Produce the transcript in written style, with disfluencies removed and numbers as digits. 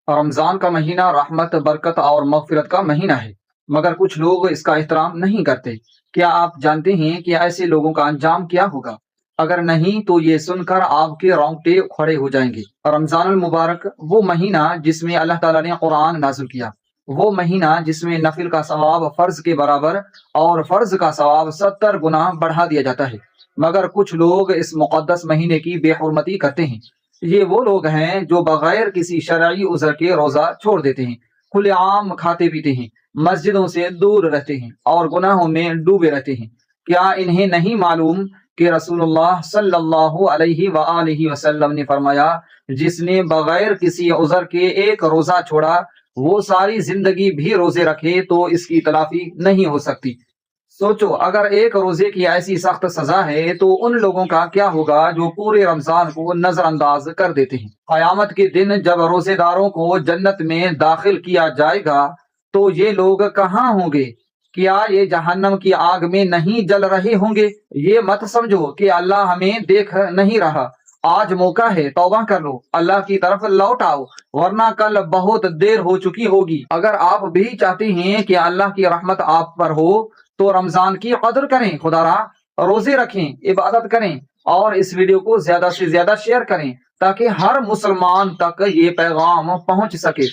رمضان کا مہینہ رحمت، برکت اور مغفرت کا مہینہ ہے، مگر کچھ لوگ اس کا احترام نہیں کرتے۔ کیا آپ جانتے ہیں کہ ایسے لوگوں کا انجام کیا ہوگا؟ اگر نہیں تو یہ سن کر آپ کے رونگٹے کھڑے ہو جائیں گے۔ رمضان المبارک وہ مہینہ جس میں اللہ تعالیٰ نے قرآن نازل کیا، وہ مہینہ جس میں نفل کا ثواب فرض کے برابر اور فرض کا ثواب 70 گنا بڑھا دیا جاتا ہے، مگر کچھ لوگ اس مقدس مہینے کی بے حرمتی کرتے ہیں۔ یہ وہ لوگ ہیں جو بغیر کسی شرعی عذر کے روزہ چھوڑ دیتے ہیں، کھلے عام کھاتے پیتے ہیں، مسجدوں سے دور رہتے ہیں اور گناہوں میں ڈوبے رہتے ہیں۔ کیا انہیں نہیں معلوم کہ رسول اللہ صلی اللہ علیہ وآلہ وسلم نے فرمایا، جس نے بغیر کسی عذر کے ایک روزہ چھوڑا، وہ ساری زندگی بھی روزے رکھے تو اس کی تلافی نہیں ہو سکتی۔ سوچو، اگر ایک روزے کی ایسی سخت سزا ہے تو ان لوگوں کا کیا ہوگا جو پورے رمضان کو نظر انداز کر دیتے ہیں۔ قیامت کے دن جب روزے داروں کو جنت میں داخل کیا جائے گا تو یہ لوگ کہاں ہوں گے؟ کیا یہ جہنم کی آگ میں نہیں جل رہے ہوں گے؟ یہ مت سمجھو کہ اللہ ہمیں دیکھ نہیں رہا۔ آج موقع ہے، توبہ کر لو، اللہ کی طرف لوٹ آؤ، ورنہ کل بہت دیر ہو چکی ہوگی۔ اگر آپ بھی چاہتے ہیں کہ اللہ کی رحمت آپ پر ہو تو رمضان کی قدر کریں، خدا را روزے رکھیں، عبادت کریں اور اس ویڈیو کو زیادہ سے زیادہ شیئر کریں تاکہ ہر مسلمان تک یہ پیغام پہنچ سکے۔